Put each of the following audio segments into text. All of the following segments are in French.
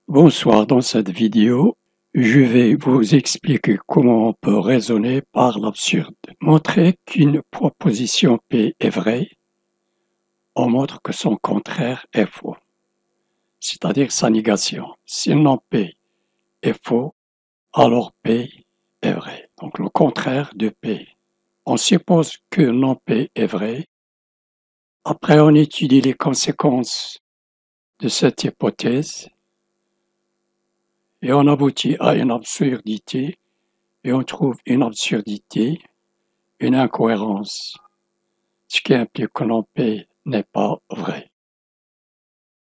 Bonsoir, dans cette vidéo, je vais vous expliquer comment on peut raisonner par l'absurde. Montrer qu'une proposition P est vraie, on montre que son contraire est faux, c'est-à-dire sa négation. Si non P est faux, alors P est vrai. Donc le contraire de P. On suppose que non P est vrai. Après, on étudie les conséquences de cette hypothèse et on aboutit à une absurdité. Et on trouve une absurdité, une incohérence, ce qui implique que non P n'est pas vrai.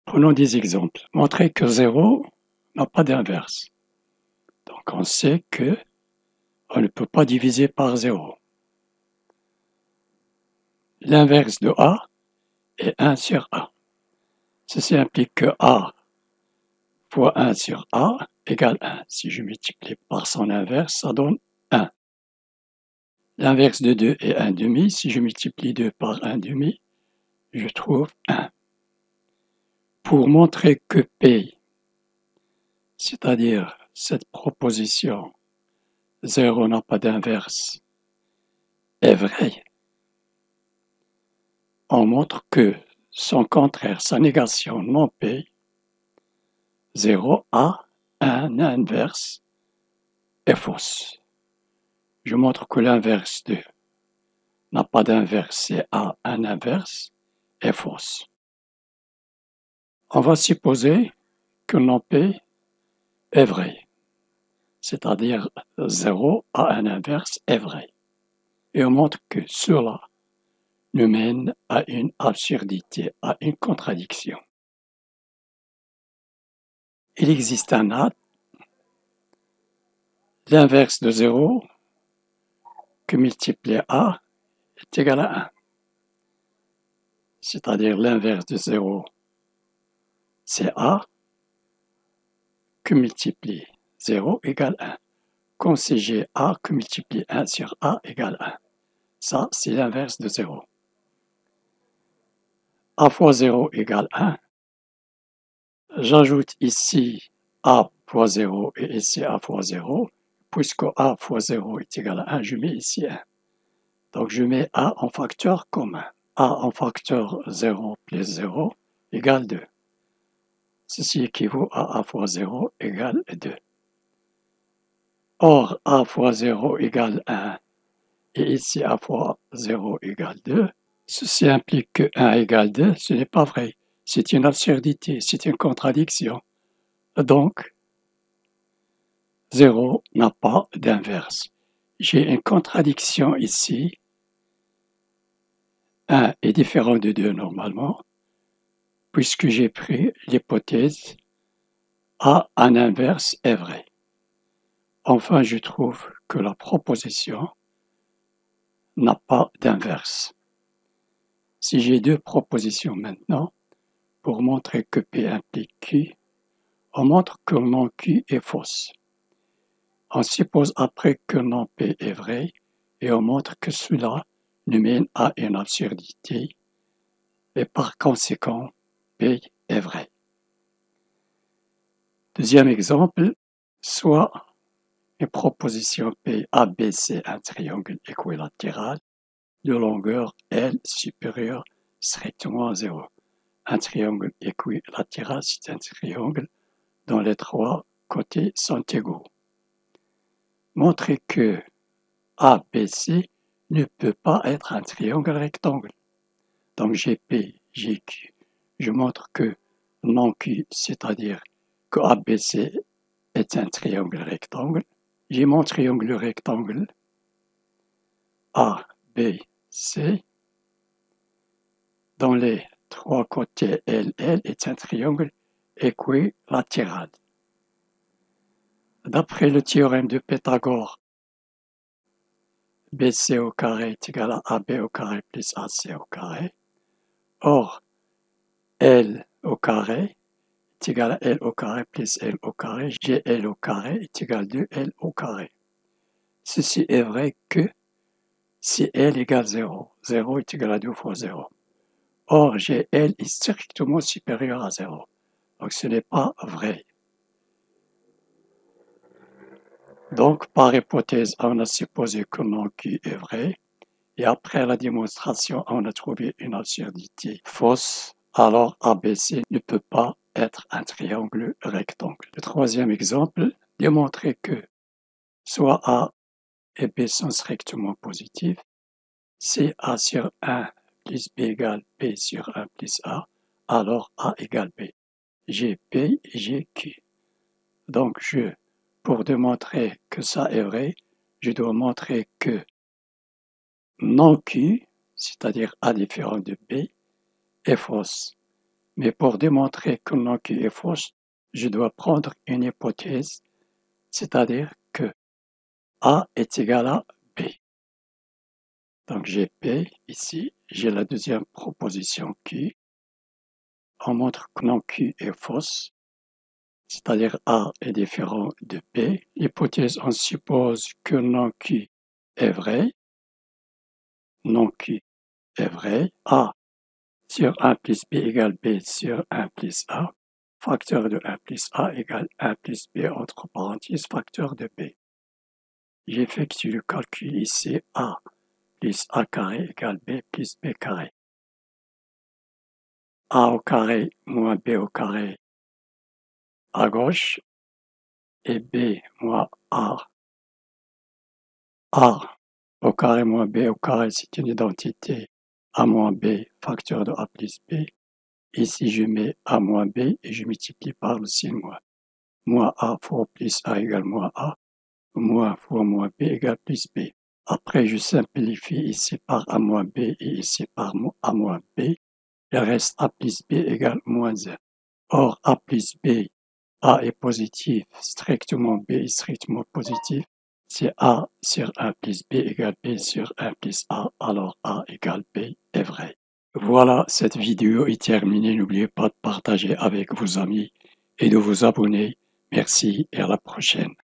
Prenons des exemples. Montrer que 0 n'a pas d'inverse. Donc on sait que on ne peut pas diviser par 0. L'inverse de A est 1 sur A. Ceci implique que A fois 1 sur A égale 1. Si je multiplie par son inverse, ça donne 1. L'inverse de 2 est 1 demi. Si je multiplie 2 par 1 demi, je trouve 1. Pour montrer que P, c'est-à-dire cette proposition 0 n'a pas d'inverse, est vraie, on montre que son contraire, sa négation non P, 0 a un inverse, est fausse. Je montre que l'inverse de n'a pas d'inverse et a un inverse, est fausse. On va supposer que non P est vrai, c'est-à-dire 0 a un inverse est vrai. Et on montre que cela nous mène à une absurdité, à une contradiction. Il existe un A, l'inverse de 0, que multiplié A est égal à 1. C'est-à-dire l'inverse de 0, c'est A, que multiplié 0 égale 1. Comme si j'ai A que multiplié 1 sur A égale 1. Ça, c'est l'inverse de 0. A fois 0 égale 1. J'ajoute ici A fois 0 et ici A fois 0. Puisque A fois 0 est égal à 1, je mets ici 1. Donc je mets A en facteur commun. A en facteur 0 plus 0 égale 2. Ceci équivaut à A fois 0 égale 2. Or, A fois 0 égale 1 et ici A fois 0 égale 2. Ceci implique que 1 égale 2, ce n'est pas vrai. C'est une absurdité, c'est une contradiction. Donc, 0 n'a pas d'inverse. J'ai une contradiction ici. 1 est différent de 2 normalement, puisque j'ai pris l'hypothèse A un inverse est vrai. Enfin, je trouve que la proposition n'a pas d'inverse. Si j'ai deux propositions maintenant, pour montrer que P implique Q, on montre que non Q est fausse. On suppose après que non P est vrai et on montre que cela nous mène à une absurdité et par conséquent, P est vrai. Deuxième exemple, soit une proposition P ABC, un triangle équilatéral de longueur L supérieure strictement à 0. Un triangle équilatéral, c'est un triangle dont les trois côtés sont égaux. Montrer que ABC ne peut pas être un triangle rectangle. Donc j'ai P, j'ai Q. Je montre que non Q, c'est-à-dire que ABC est un triangle rectangle. J'ai mon triangle rectangle ABC dont les trois côtés LL est un triangle équilatéral. D'après le théorème de Pythagore, BC au carré est égal à AB au carré plus AC au carré. Or, L au carré est égal à L au carré plus L au carré. GL au carré est égal à 2L au carré. Ceci est vrai que si L égale 0, 0 est égal à 2 fois 0. Or, GL est strictement supérieur à 0. Donc, ce n'est pas vrai. Donc, par hypothèse, on a supposé que non Q est vrai, et après la démonstration, on a trouvé une absurdité fausse, alors ABC ne peut pas être un triangle rectangle. Le troisième exemple, démontrer que soit A et B sont strictement positifs, si A sur 1 plus B égale B sur 1 plus A, alors A égale B. J'ai P et j'ai Q. Donc, pour démontrer que ça est vrai, je dois montrer que non Q, c'est-à-dire A différent de B, est fausse. Mais pour démontrer que non Q est fausse, je dois prendre une hypothèse, c'est-à-dire que A est égal à B. Donc j'ai P ici, j'ai la deuxième proposition Q. On montre que non Q est fausse, c'est-à-dire A est différent de B. L'hypothèse, on suppose que non Q est vrai. Non Q est vrai. A sur 1 plus B égale B sur 1 plus A. Facteur de 1 plus A égale 1 plus B entre parenthèses facteur de B. J'effectue le calcul ici. A plus A carré égale B plus B carré. A au carré moins B au carré à gauche et B moins A. A au carré moins B au carré, c'est une identité. A moins B, facteur de A plus B. Ici, je mets A moins B et je multiplie par le signe moins. Moins A fois plus A égale moins A. Moins fois moins B égale plus B. Après, je simplifie ici par A moins B et ici par A moins B. Il reste A plus B égale moins 1. Or, A plus B, A est positif, strictement B est strictement positif. C'est A sur 1 plus B égale B sur 1 plus A, alors A égale B est vrai. Voilà, cette vidéo est terminée. N'oubliez pas de partager avec vos amis et de vous abonner. Merci et à la prochaine.